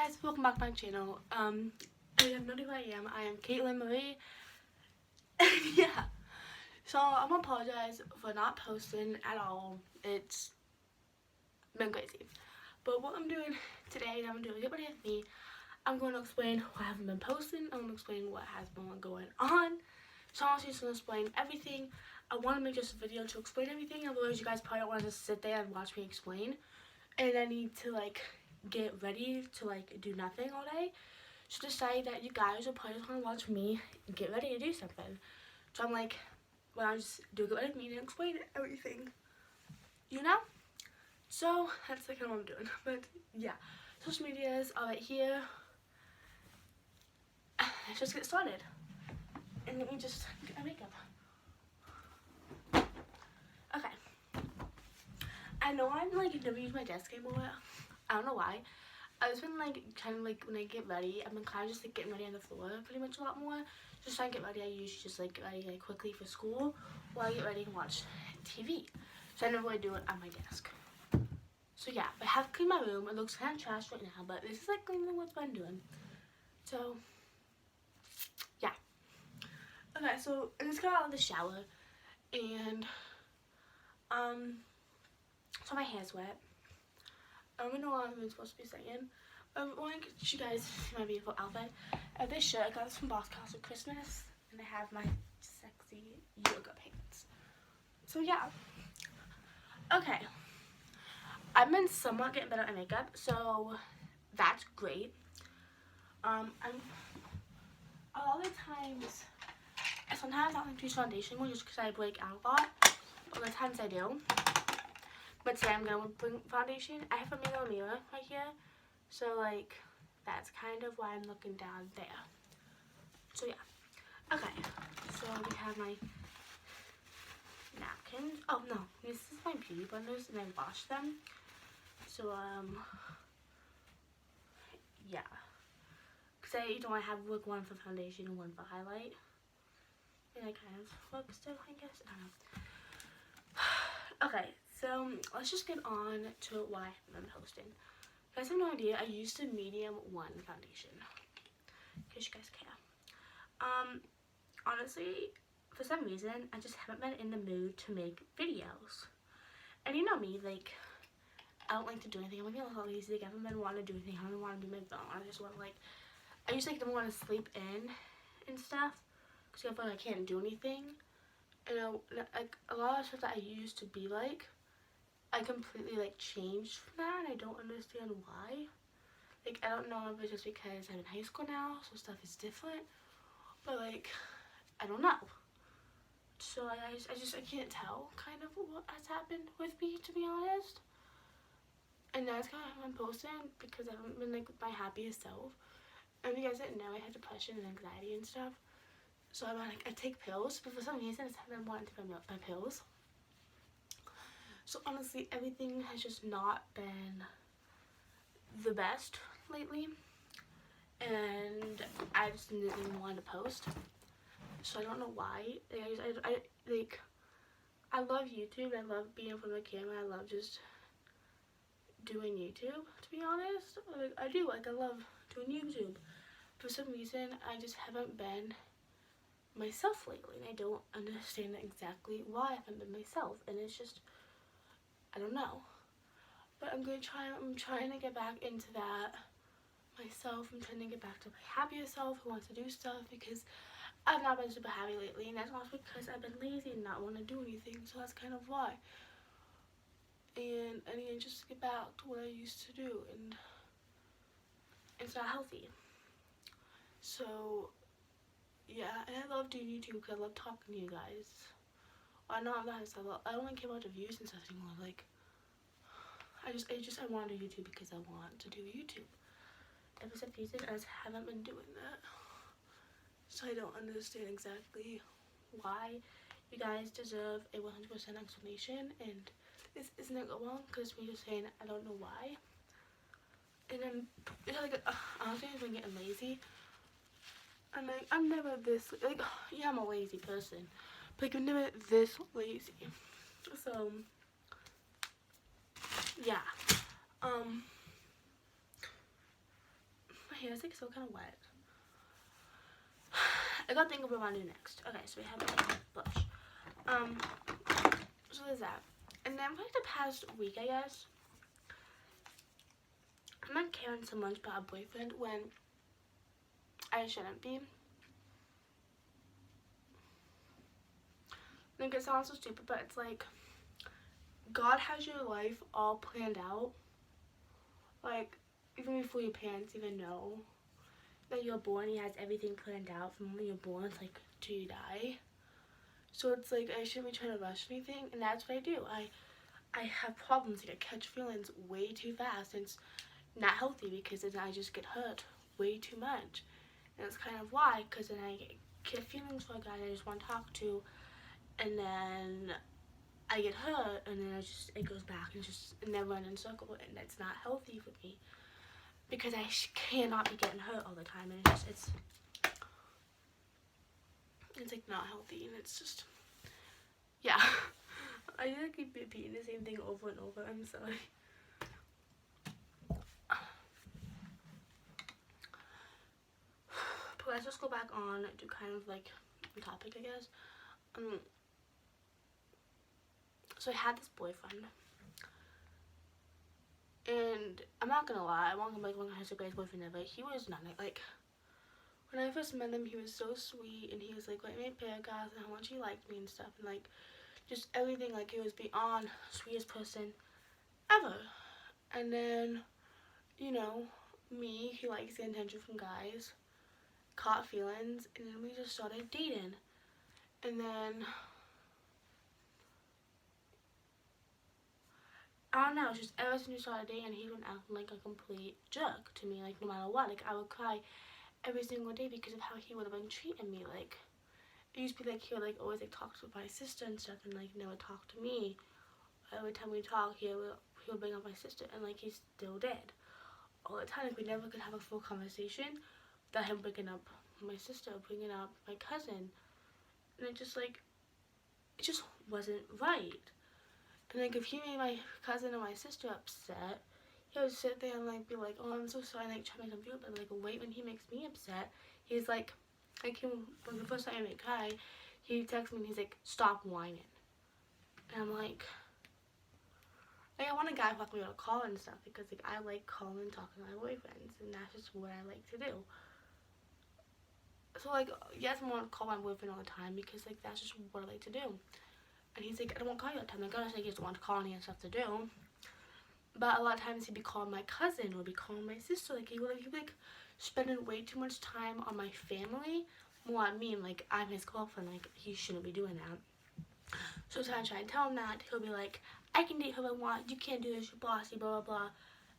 guys, welcome back to my channel. If you have no idea who I am Caitlin Marie. Yeah. So I'm gonna apologize for not posting at all. It's been crazy. But what I'm doing today, I'm gonna do a get ready with me. I'm going to explain why I haven't been posting. I'm gonna explain what has been going on. So I'm just gonna explain everything. I want to make just a video to explain everything. Otherwise, you guys probably don't want to just sit there and watch me explain. And I need to get ready to do nothing all day. So decided that you guys will probably just want to watch me get ready to do something. So I'm like, well, I'll just do a get ready with me and explain everything. You know? So that's kind of what I'm doing. But yeah, social medias are right here. Let's just get started. And let me just get my makeup. Okay. I know I'm never use my desk anymore. I don't know why. I've just been kind of when I get ready, I've been kind of just getting ready on the floor pretty much a lot more. Just trying to get ready, I usually just get ready quickly for school while I get ready and watch TV. So I never really do it on my desk. So yeah, I have cleaned my room. It looks kind of trash right now, but this is cleaning what I've been doing. So yeah. Okay, so I just got out of the shower and so my hair's wet. I don't know what I'm supposed to be saying. I want to get you guys see my beautiful outfit. This shirt, I got this from Boss House for Christmas, and I have my sexy yoga pants. So yeah. Okay. I've been somewhat getting better at makeup, so that's great. I'm a lot of times, sometimes I don't like to use foundation more just because I break out a lot. Other times I do. But today I'm gonna bring foundation. I have a mirror right here, so that's kind of why I'm looking down there. So yeah. Okay. So we have my napkins. Oh no, this is my beauty blenders, and I washed them. So yeah. Cause I have one for foundation and one for highlight, and I kind of look still, I guess. I don't know. Okay. So let's just get on to why I'm posting. You guys have no idea, I used a medium 1 foundation. In case you guys care. Honestly, for some reason, I just haven't been in the mood to make videos. And you know me, I don't like to do anything. I'm a little lazy. I haven't been wanting to do anything. I don't want to do my phone. I just want I used to want to sleep in and stuff. Because I feel like I can't do anything. And a lot of stuff that I used to be I completely changed from that, and I don't understand why. I don't know if it's just because I'm in high school now, so stuff is different, but I don't know. So I can't tell kind of what has happened with me, to be honest. And that's kind of why I'm posting, because I haven't been my happiest self. And you guys didn't know, I had depression and anxiety and stuff. So I take pills, but for some reason I haven't wanted to take my pills. So honestly, everything has just not been the best lately, and I just didn't even want to post. So I don't know why. I love YouTube. I love being in front of the camera. I love just doing YouTube. To be honest, I do. I love doing YouTube. For some reason, I just haven't been myself lately, and I don't understand exactly why I haven't been myself. And it's just, I don't know. But I'm trying to get back into that myself. I'm trying to get back to my happier self who wants to do stuff, because I've not been super happy lately, and that's also because I've been lazy and not want to do anything, so that's kind of why. And I need to just get back to what I used to do, and it's not healthy. So yeah, and I love doing YouTube because I love talking to you guys. I know I'm not, I don't care about the views and stuff anymore. I want to do YouTube because I want to do YouTube. And for some reason, I just haven't been doing that. So I don't understand exactly why. You guys deserve a 100% explanation, and this isn't a wrong, because me just saying I don't know why. And then it's honestly, I've been getting lazy. And I'm never this yeah, I'm a lazy person, but I'm never this lazy. So yeah. hair is like still kind of wet. I gotta think of what I want to do next. Okay, so we have a blush. So there's that. And then for like the past week, I guess, I'm not caring so much about a boyfriend when I shouldn't be. Like, it sounds so stupid, but it's like, God has your life all planned out. Like, even before your parents even know that you're born, he has everything planned out from when you're born, like, till you die. So it's like, I shouldn't be trying to rush anything, and that's what I do. I have problems, like, I catch feelings way too fast, and it's not healthy, because then I just get hurt way too much. And that's kind of why, because then I get feelings for a guy I just want to talk to, and then I get hurt, and then it goes back, and just never run in a circle, and that's not healthy for me, because I cannot be getting hurt all the time, and it's like not healthy, and it's just, yeah. I just keep repeating the same thing over and over. I'm sorry. But let's just go back on to kind of like the topic, I guess. So I had this boyfriend, and I'm not gonna lie, I want him like one of the greatest boyfriend ever. He was not like, when I first met him, he was so sweet, and he was like, let me paragraphs and how much he liked me and stuff, and like just everything. Like, he was beyond sweetest person ever. And then, you know, me, he likes the attention from guys, caught feelings, and then we just started dating. And then I don't know, it's just ever since we started dating, he's been acting like a complete jerk to me, like no matter what. Like, I would cry every single day because of how he would have been treating me. Like, it used to be like he would like always like talk to my sister and stuff, and like never talk to me. Every time we talk, he'll bring up my sister, and like he still did all the time. Like, we never could have a full conversation without him bringing up my sister, bringing up my cousin, and it just wasn't right. And like, if he made my cousin or my sister upset, he would sit there and like be like, oh, I'm so sorry, and like try to make him feel better. Like, wait, when he makes me upset, he's like when the first time I met Kai, he texts me and he's like, stop whining. And I'm like, I want a guy who can be able to call and stuff, because like I like calling and talking to my boyfriends, and that's just what I like to do. So like, yes, I want to call my boyfriend all the time, because like that's just what I like to do. And he's like, I don't want to call you all the time. Like, honestly, I just want to call and he has stuff to do. But a lot of times he'd be calling my cousin or be calling my sister. Like, he'd be like spending way too much time on my family, more on me, and like I'm his girlfriend. Like, he shouldn't be doing that. So sometimes I try and tell him that, he'll be like, I can date who I want, you can't do this, you're bossy, blah blah blah.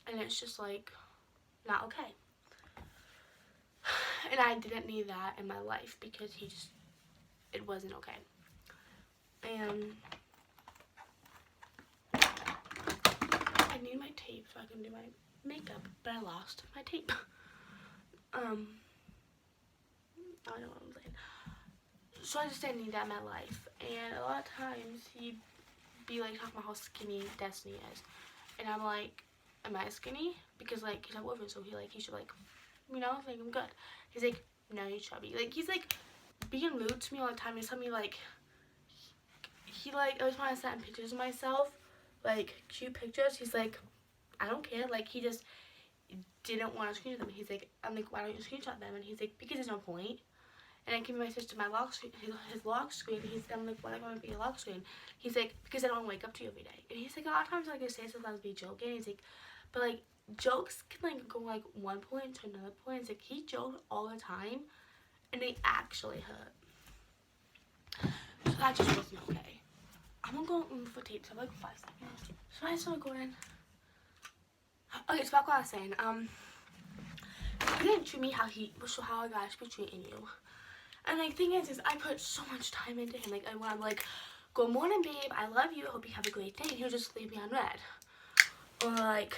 And it's just like not okay. And I didn't need that in my life, because it wasn't okay. And I need my tape so I can do my makeup, but I lost my tape. I don't know what I'm saying. So I just didn't need that in my life. And a lot of times he'd be like talking about how skinny Destiny is, and I'm like, am I skinny? Because like, he's not woman, so he should like, you know, think I'm good. He's like, no, you're chubby. Like, he's like being rude to me all the time. He's telling me like, he like always want to send pictures of myself, like cute pictures. He's like, I don't care. Like, he just didn't want to screenshot them. He's like, I'm like, why don't you screenshot them? And he's like, because there's no point. And I give my sister my lock screen, his lock screen. I'm like, why do I want to be a lock screen? He's like, because I don't want to wake up to you every day. And he's like, a lot of times like I say stuff I was be joking. He's like, but like jokes can like go like one point to another point. It's like, he joked all the time, and they actually hurt. So that just wasn't okay. I'm gonna go for tape. So like 5 seconds. So I started going. Okay, so back what I was saying. He didn't treat me how a guy should be treating you. And like, thing is I put so much time into him. Like, when I'm like, good morning, babe, I love you, I hope you have a great day, and he'll just leave me on red. Or like,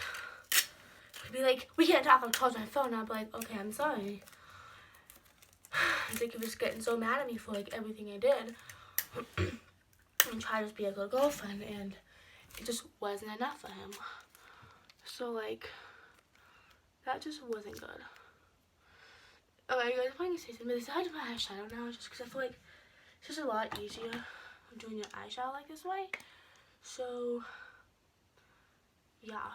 he'd be like, we can't talk, I'm charging my phone. And I'd be like, okay, I'm sorry. It's like he was getting so mad at me for like everything I did. And try to just be a good girlfriend, and it just wasn't enough for him. So like, that just wasn't good. Okay, guys, I'm going to say something. I decided to put eyeshadow now just because I feel like it's just a lot easier doing your eyeshadow like this way. So, yeah.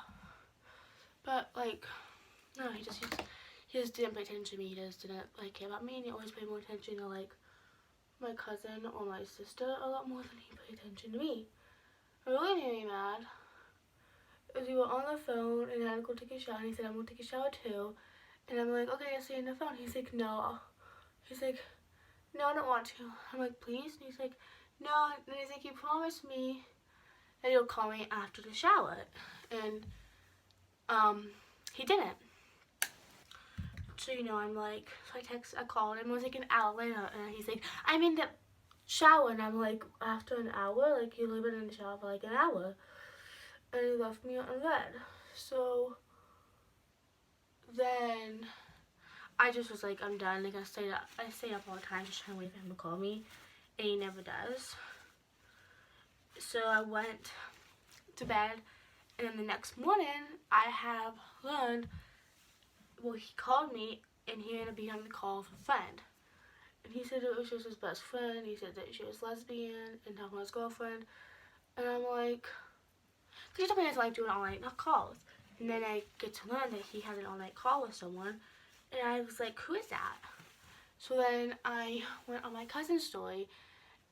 But, like, no, he just didn't pay attention to me. He just didn't, like, care about me. And he always paid more attention to, like, my cousin or my sister a lot more than he paid attention to me. It really made me mad. Because we were on the phone and I had to go take a shower. And he said, I'm going to take a shower too. And I'm like, okay, I'll see you on the phone. He's like, no. He's like, no, I don't want to. I'm like, please? And he's like, no. And he's like, you promised me that he'll call me after the shower. And, he didn't. So, you know, I'm like, so I called him. It was like an hour later. And he's like, I'm in the shower. And I'm like, after an hour? Like, you've only been in the shower for like an hour. And he left me on red. So then I just was like, I'm done. Like, I stayed up all the time just trying to wait for him to call me. And he never does. So I went to bed. And then the next morning, I have learned, well, he called me and he ended up being on the call with a friend. And he said it was just his best friend. He said that she was lesbian and talking about his girlfriend. And I'm like, because he told me he doesn't like doing all-night calls. And then I get to learn that he had an all-night call with someone. And I was like, who is that? So then I went on my cousin's story.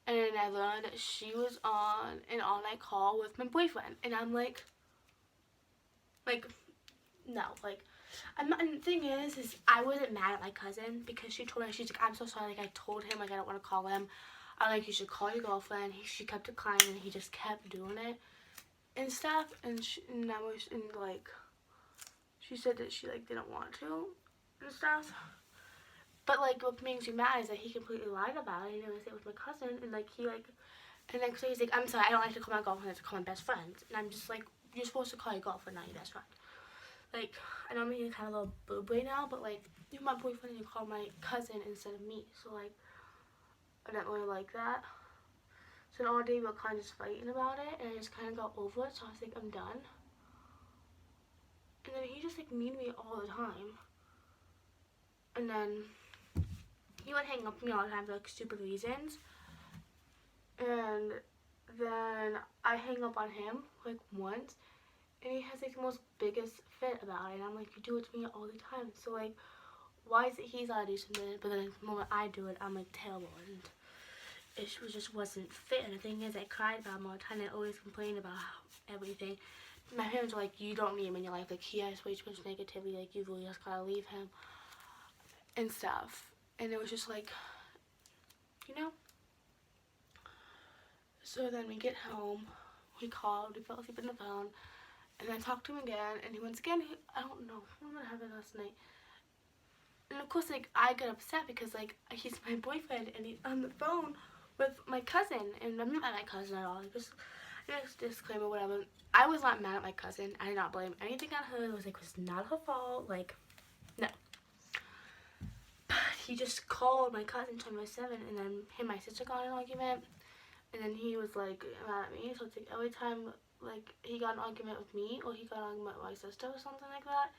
And then I learned that she was on an all-night call with my boyfriend. And I'm like, no, like, and the thing is I wasn't mad at my cousin because she told me, she's like, I'm so sorry, like, I told him, like, I don't want to call him. I like, you should call your girlfriend. She kept declining, and he just kept doing it and stuff. And like, she said that she, like, didn't want to and stuff. But, like, what makes me mad is that he completely lied about it. He never said it was my cousin, and, like, he, like, and next day he's like, I'm sorry, I don't like to call my girlfriend, I have to call my best friend. And I'm just like, you're supposed to call your girlfriend, not your best friend. Like, I know I'm making kind of a little boob right now, but, like, you're my boyfriend and you call my cousin instead of me. So, like, I didn't really like that. So, all day we were kind of just fighting about it, and I just kind of got over it, so I was like, I'm done. And then he just, like, mean me all the time. And then he would hang up with me all the time for, like, stupid reasons. And then I hang up on him, like, once. And he has, like, the most biggest fit about it. And I'm like, you do it to me all the time. So, like, why is it he's allowed to do something, but then the moment I do it, I'm, like, terrible. And it just wasn't fit. And the thing is, I cried about him all the time. I always complained about everything. My parents were like, you don't need him in your life. Like, he has way too much negativity. Like, you really just gotta leave him. And stuff. And it was just like, you know? So then we get home. We called. We fell asleep on the phone. And I talked to him again, and once again, I don't know what happened last night. And of course, like, I got upset because, like, he's my boyfriend, and he's on the phone with my cousin, and I'm not mad at my cousin at all. Just disclaimer, whatever. I was not mad at my cousin. I did not blame anything on her. It was not her fault. Like, no. But he just called my cousin 24/7, and then him and my sister got in an argument, and then he was, like, mad at me. So it's like every time, like, he got an argument with me or he got an argument with my sister or something like that,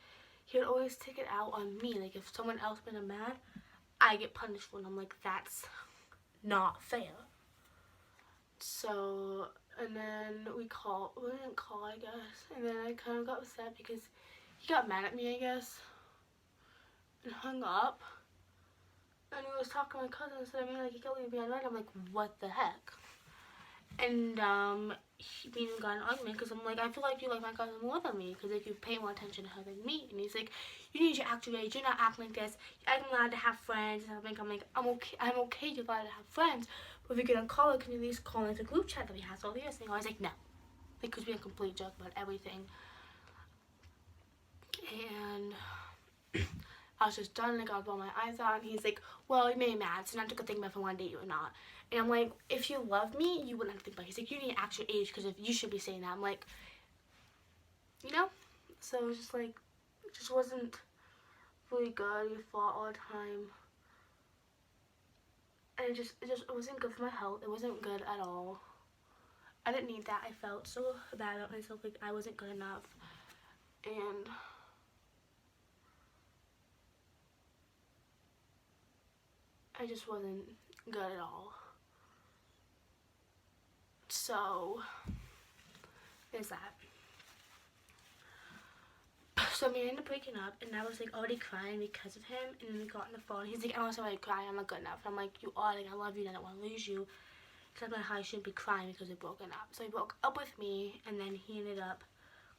he would always take it out on me. Like, if someone else made him mad, I get punished for it. And I'm like, that's not fair. So, and then we didn't call, I guess. And then I kind of got upset because he got mad at me, I guess, and hung up. And he was talking to my cousin and said, I mean, like, he can't leave me on red. I'm like, what the heck? And, me and him got an argument because I'm like, I feel like you like my cousin more than me because, like, you pay more attention to her than me. And he's like, you need your actual age. You're not acting like this. I'm allowed to have friends. And I'm like, I'm okay you're allowed to have friends. But if you're going to call her, can you at least call into the group chat that we have all the years? And I was like, no. Like, because we're a complete joke about everything. And I was just done. Like, I got my eyes out. And he's like, well, you made me mad. So now I have to think about if I want to date you or not. And I'm like, if you love me, you wouldn't have to think about it. He's like, you need actual age because if you should be saying that. I'm like, you know? So it was just like, it just wasn't really good. We fought all the time. And it wasn't good for my health. It wasn't good at all. I didn't need that. I felt so bad about myself. Like, I wasn't good enough. And I just wasn't good at all. So, there's that. So we ended up breaking up, and I was like already crying because of him. And then we got on the phone. He's like, I don't want to cry. I'm not good enough. And I'm like, you are. Like, I love you, and I don't want to lose you. Because I'm like, how I shouldn't be crying because we're broken up. So he broke up with me, and then he ended up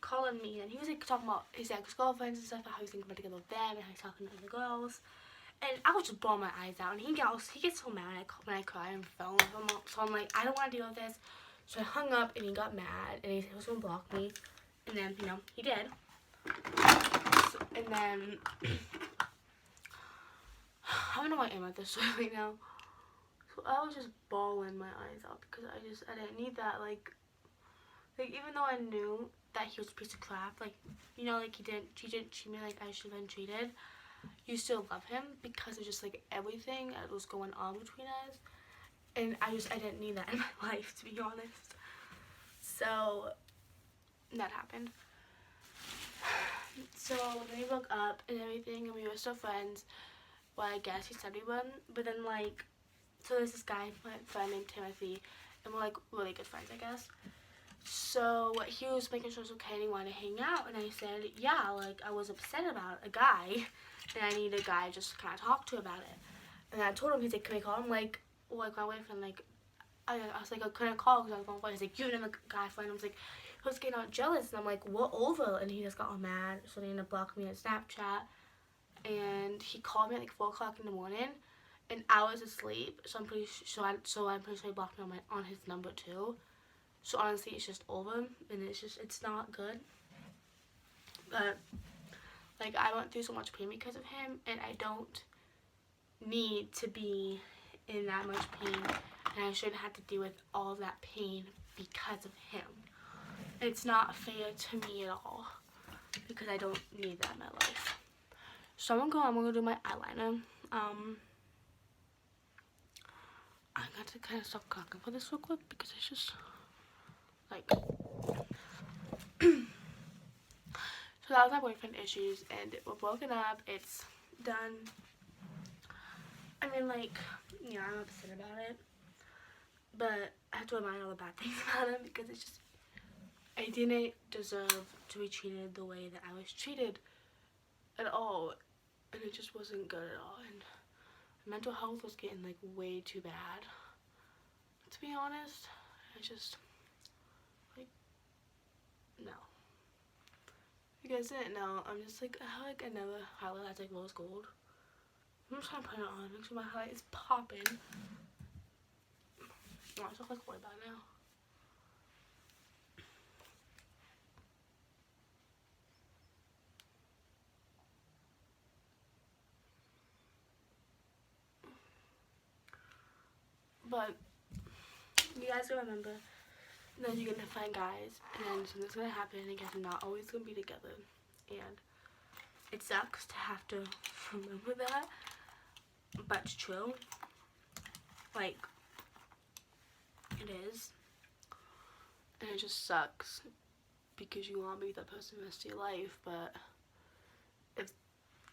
calling me, and he was like talking about his ex-girlfriends and stuff, how he's thinking about together with them, and how he's talking to other girls. And I was just bawling my eyes out. And he gets so mad when I cry on the phone with him. So I'm like, I don't want to deal with this. So I hung up, and he got mad, and he was going to block me. And then, you know, he did. So, and then, I don't know why I'm at this right now. So I was just bawling my eyes out because I didn't need that. Like even though I knew that he was a piece of crap, like, you know, like he didn't treat me like I should have been treated, you still love him because of just like everything that was going on between us. And I didn't need that in my life, to be honest. So that happened. So then we broke up and everything, and we were still friends. Well, I guess he said we were, but then like, so there's this guy, my friend named Timothy, and we're like really good friends, I guess. So he was making sure it was okay and he wanted to hang out, and I said, yeah, like I was upset about a guy, and I need a guy just to kind of talk to about it. And I told him, he's like, can we call him? Like, well, like my boyfriend, like, I was like, I couldn't call because I was on phone. He's like, you and a guy friend. I was like, he was getting all jealous, and I'm like, we're over, and he just got all mad, so he ended up blocking me on Snapchat, and he called me at like 4 o'clock in the morning, and I was asleep, so I'm pretty sure he blocked me on his number too. So honestly, it's just over, and it's not good. But like, I went through so much pain because of him, and I don't need to be in that much pain, and I shouldn't have to deal with all of that pain because of him. It's not fair to me at all, because I don't need that in my life. So I'm gonna do my eyeliner. I got to kind of stop talking for this real quick because it's just like so that was my boyfriend issues, and we're broken up. It's done. I mean, like, yeah, I'm upset about it, but I have to remind all the bad things about him because it's just, I didn't deserve to be treated the way that I was treated at all, and it just wasn't good at all, and mental health was getting like way too bad, to be honest. I just, like, no. If you guys didn't know, I'm just like, I have like another highlight that's like rose gold. I'm just trying to put it on, make sure my highlight is popping. Oh, I just look like way bad now. But you guys gotta remember that you're gonna find guys, and something's gonna happen, and you guys are not always gonna be together. And it sucks to have to remember that, but it's true. Like, it is. And it just sucks because you want to be that person the rest of your life, but if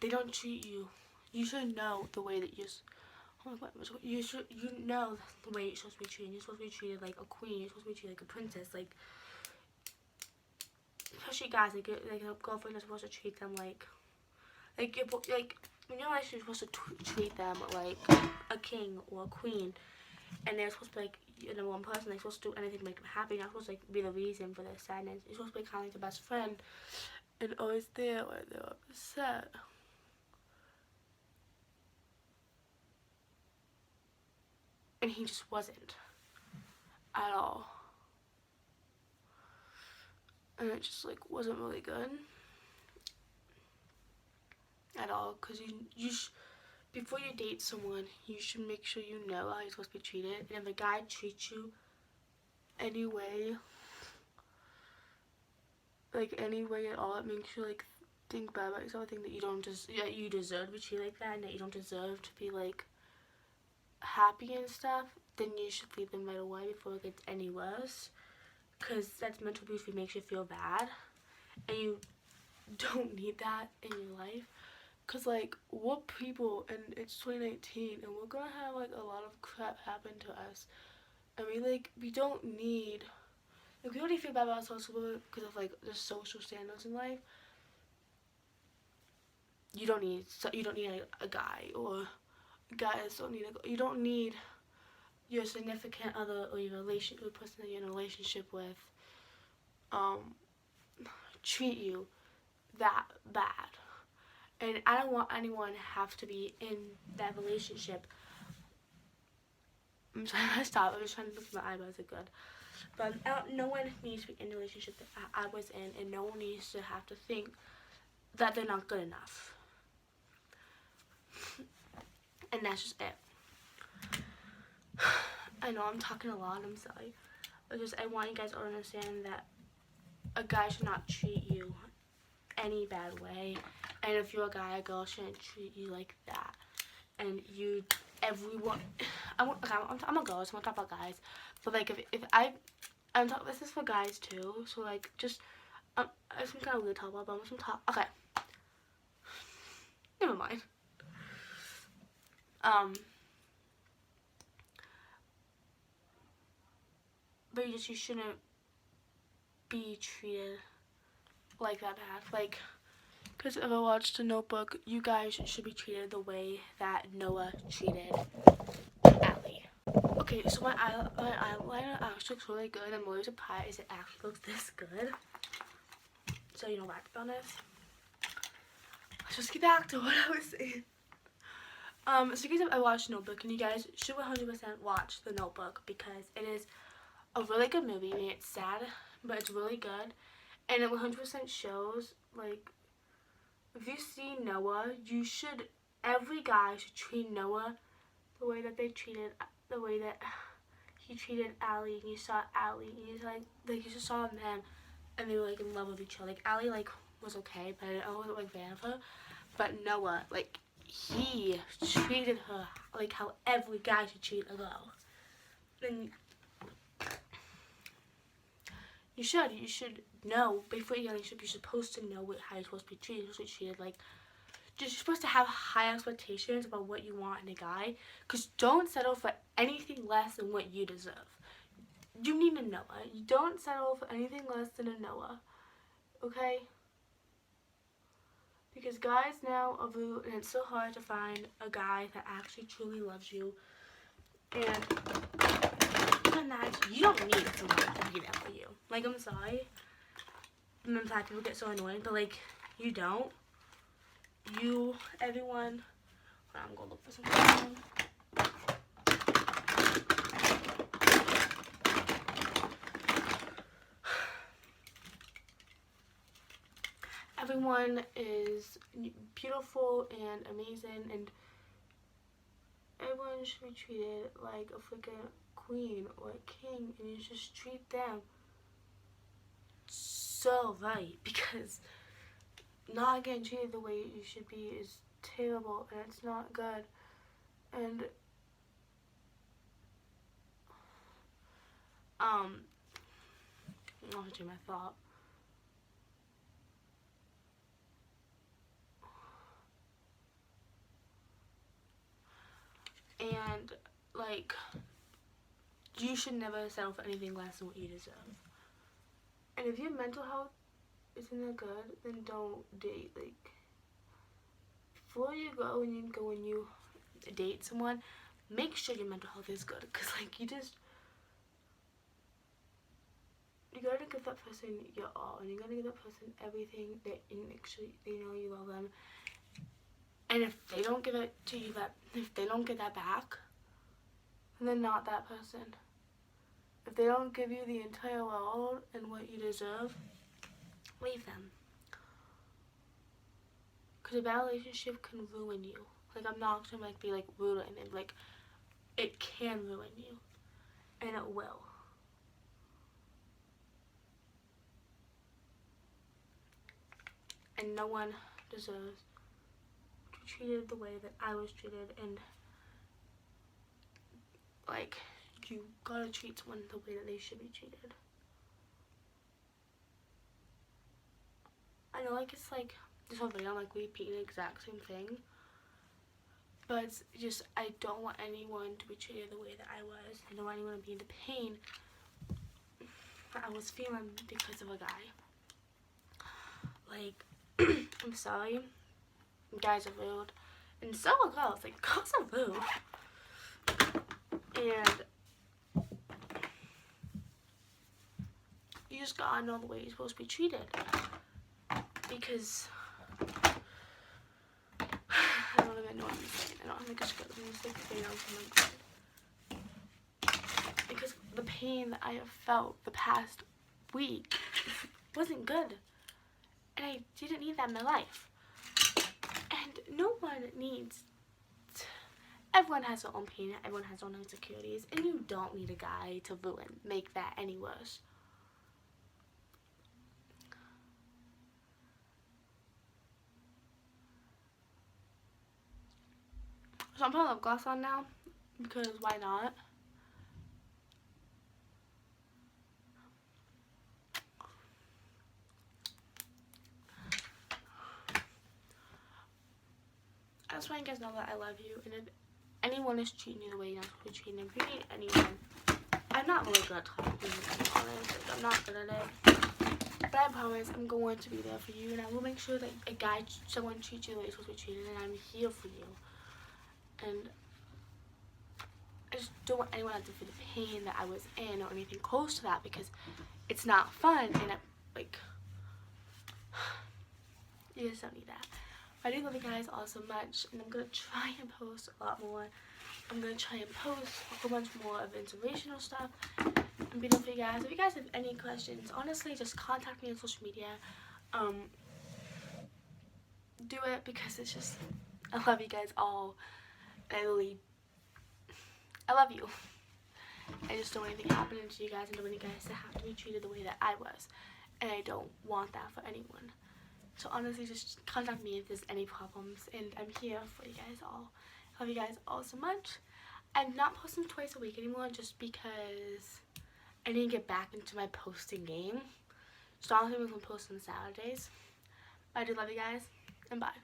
they don't treat you, you should know the way that you know the way you're supposed to be treated. You're supposed to be treated like a queen. You're supposed to be treated like a princess. Like, especially guys, like a girlfriend is supposed to treat them like when you're in a relationship, you're supposed to treat them like a king or a queen, and they're supposed to be like your number one person. They're supposed to do anything to make them happy. You're not supposed to like be the reason for their sadness. You're supposed to be kind of like the best friend and always there when they're upset. And he just wasn't at all, and it just like wasn't really good at all. Because before you date someone, you should make sure you know how you're supposed to be treated. And if a guy treats you any way at all, it makes you like think bad about yourself. I think that you deserve to be treated like that, and that you don't deserve to be like happy and stuff, then you should leave them right away before it gets any worse. Because that's mental abuse. It makes you feel bad, and you don't need that in your life. Cause like we're people and it's 2019 and we're gonna have like a lot of crap happen to us. I mean like we don't need, like we already feel bad about ourselves because of like the social standards in life. You don't need a guy, or guys don't need you don't need your significant other or your the person that you're in a relationship with um treat you that bad. And I don't want anyone to have to be in that relationship. I'm trying to stop. I'm just trying to look at my eyebrows are good. But no one needs to be in a relationship that I was in, and no one needs to have to think that they're not good enough. And that's just it. I know I'm talking a lot. I'm sorry. I want you guys to understand that a guy should not treat you any bad way, and if you're a guy, a girl shouldn't treat you like that. And everyone, I'm a girl, so I'm gonna talk about guys. But like this is for guys too. So like it's kind of weird to talk about, but I'm just gonna talk. Okay, never mind. But you shouldn't be treated like that bad. Like, because if I watched The Notebook, you guys should be treated the way that Noah treated Allie. Okay, so my eyeliner actually looks really good. I'm really surprised it actually looks this good. So you know what I've done is. Let's just get back to what I was saying. So you guys, I watched The Notebook, and you guys should 100% watch The Notebook because it is a really good movie. I mean, it's sad, but it's really good, and it 100% shows like if you see Noah, every guy should treat Noah the way that the way that he treated Allie, and you saw Allie, and you you just saw them, and they were like in love with each other. Like Allie was okay, but I wasn't like fan of her. But Noah, he treated her like how every guy should treat a girl. And you should know before you're in a relationship. You're supposed to know how you're supposed to be treated. You're supposed to be treated like. You're supposed to have high expectations about what you want in a guy. Because don't settle for anything less than what you deserve. You need a Noah. You don't settle for anything less than a Noah. Okay? Because guys now are rude, and it's so hard to find a guy that actually truly loves you. And even that, you don't need someone to be there for you. Like, I'm sorry. Sometimes people get so annoying, but you don't. Everyone. I'm gonna look for something. Everyone is beautiful and amazing, and everyone should be treated like a freaking queen or a king, and you just treat them so right, because not getting treated the way you should be is terrible, and it's not good. And I'll do my thought. And you should never settle for anything less than what you deserve. And if your mental health isn't that good, then don't date. Before you go and you date someone, make sure your mental health is good. Because you gotta give that person your all, and you gotta give that person everything that you make sure they know you love them. And if they don't give it to you, if they don't get that back, then they're not that person. If they don't give you the entire world and what you deserve, leave them. Because a bad relationship can ruin you. I'm not gonna be rude or anything. It can ruin you, and it will. And no one deserves to be treated the way that I was treated, and you gotta treat someone the way that they should be treated. I know it's this whole video, I'm like repeating the exact same thing. But it's just, I don't want anyone to be treated the way that I was. I don't want anyone to be in the pain that I was feeling because of a guy. Like, I'm sorry. Guys are rude. And so are girls. Like, girls are rude. And you just gotta know the way you're supposed to be treated. Because I don't even know what I'm saying. I don't have like a script. I'm just like figuring out something good. Because the pain that I have felt the past week wasn't good. And I didn't need that in my life. And no one needs... Everyone has their own pain. Everyone has their own insecurities. And you don't need a guy to make that any worse. So I'm putting lip gloss on now, because why not? I just want you guys to know that I love you, and if anyone is treating you the way you're not supposed to be treating, if you need anyone, I'm not really good at talking, to be honest. Like, I'm not good at it. But I promise I'm going to be there for you, and I will make sure that someone treats you the way you're supposed to be treated, and I'm here for you. And I just don't want anyone to feel the pain that I was in or anything close to that, because it's not fun, and like, you just don't need that. I do love you guys all so much, and I'm going to try and post a lot more. I'm going to try and post a whole bunch more of inspirational stuff and be there for you guys. If you guys have any questions, honestly, just contact me on social media. Do it, because it's just, I love you guys all. I love you. I just don't want anything happening to you guys, and don't want you guys to have to be treated the way that I was. And I don't want that for anyone. So honestly, just contact me if there's any problems, and I'm here for you guys all. I love you guys all so much. I'm not posting twice a week anymore, just because I need to get back into my posting game. So honestly, I'm going to post on Saturdays. I do love you guys, and bye.